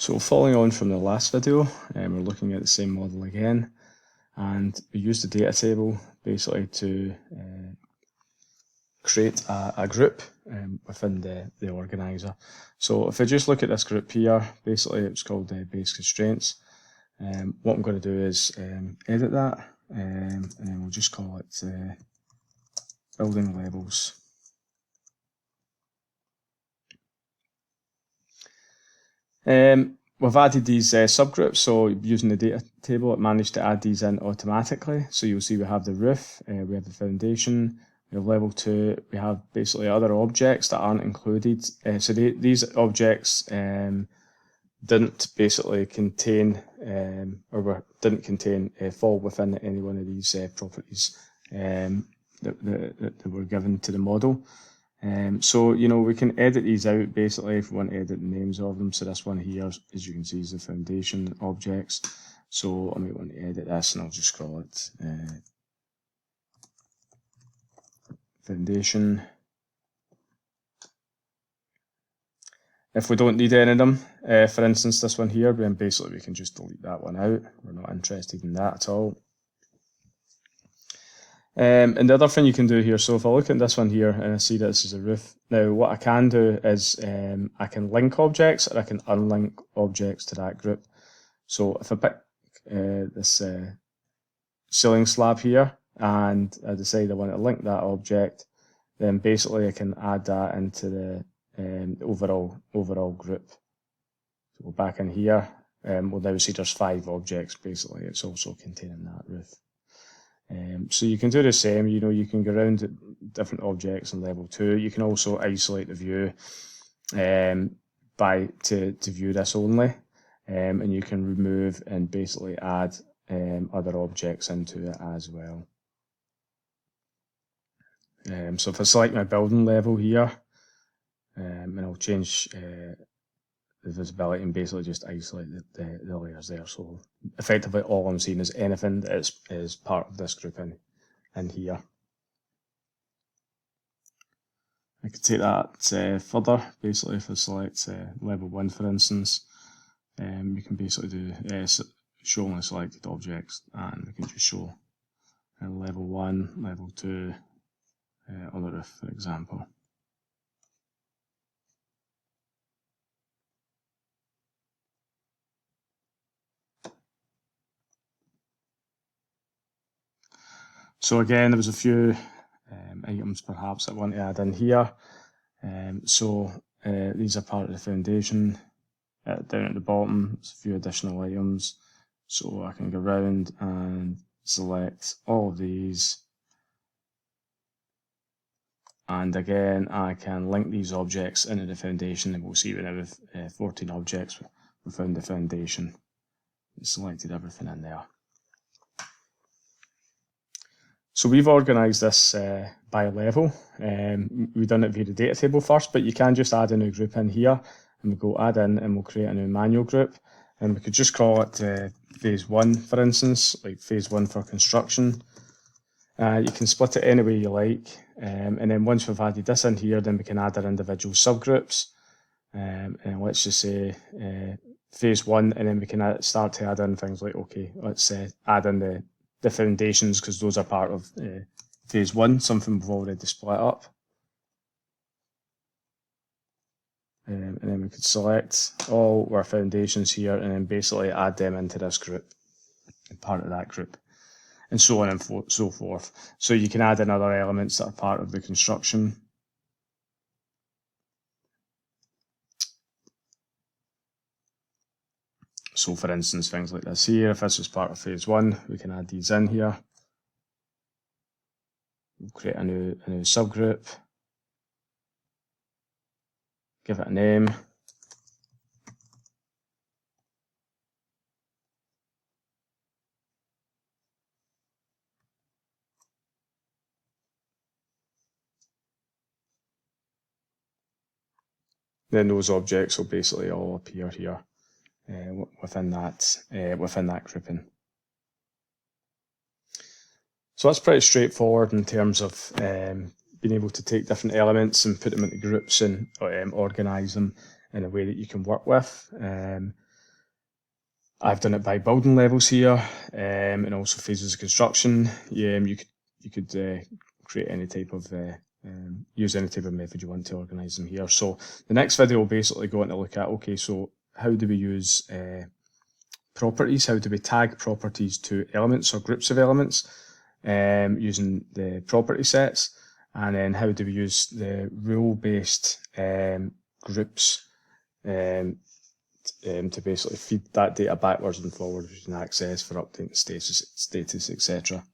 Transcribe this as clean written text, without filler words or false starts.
So following on from the last video, we're looking at the same model again, and we use the data table basically to create a group within the organizer. So if I just look at this group here, basically it's called base constraints. What I'm going to do is edit that, and then we'll just call it building levels. We've added these subgroups, so using the data table, it managed to add these in automatically. So you'll see we have the roof, we have the foundation, we have level 2, we have basically other objects that aren't included. So these objects didn't basically contain, fall within any one of these properties that were given to the model. So, you know, we can edit these out basically if we want to edit the names of them. So this one here, as you can see, is the foundation objects. So I might want to edit this and I'll just call it foundation. If we don't need any of them, for instance, this one here, then basically we can just delete that one out. We're not interested in that at all. And the other thing you can do here, so if I look at this one here and I see that this is a roof, now what I can do is I can link objects or I can unlink objects to that group. So if I pick this ceiling slab here and I decide I want to link that object, then basically I can add that into the overall group. So go back in here, we'll now see there's 5 objects basically. It's also containing that roof. So you can do the same, you know, you can go around different objects in level 2. You can also isolate the view to view this only, and you can remove and basically add other objects into it as well. So if I select my building level here, and I'll change the visibility and basically just isolate the layers there. So effectively all I'm seeing is anything that is part of this group in here. I could take that further. Basically if I select level 1 for instance, we can basically do show only selected objects, and we can just show level 1, level 2 on the roof, for example. So again, there was a few items perhaps I want to add in here. These are part of the foundation. Down at the bottom, there's a few additional items. So I can go around and select all of these. And again, I can link these objects into the foundation, and we'll see we now have 14 objects within the foundation. Selected everything in there. So we've organised this by level. We've done it via the data table first, but you can just add a new group in here, and we'll go add in and we'll create a new manual group, and we could just call it phase 1, for instance, like phase 1 for construction. You can split it any way you like, and then once we've added this in here, then we can add our individual subgroups, and let's just say phase 1, and then we can start to add in things like, okay, let's add in the foundations, because those are part of phase 1, something we've already split up. And then we could select all our foundations here and then basically add them into this group, part of that group, and so on and so forth. So you can add in other elements that are part of the construction. So for instance, things like this here, if this is part of phase 1, we can add these in here. We'll create a new subgroup, give it a name. Then those objects will basically all appear here within that grouping. So that's pretty straightforward in terms of being able to take different elements and put them into groups and organise them in a way that you can work with. I've done it by building levels here, and also phases of construction. You could create any type of use any type of method you want to organise them here. So the next video will basically go on to look at, okay, so how do we use properties? How do we tag properties to elements or groups of elements using the property sets? And then how do we use the rule-based groups to basically feed that data backwards and forwards using access for updating status, etc.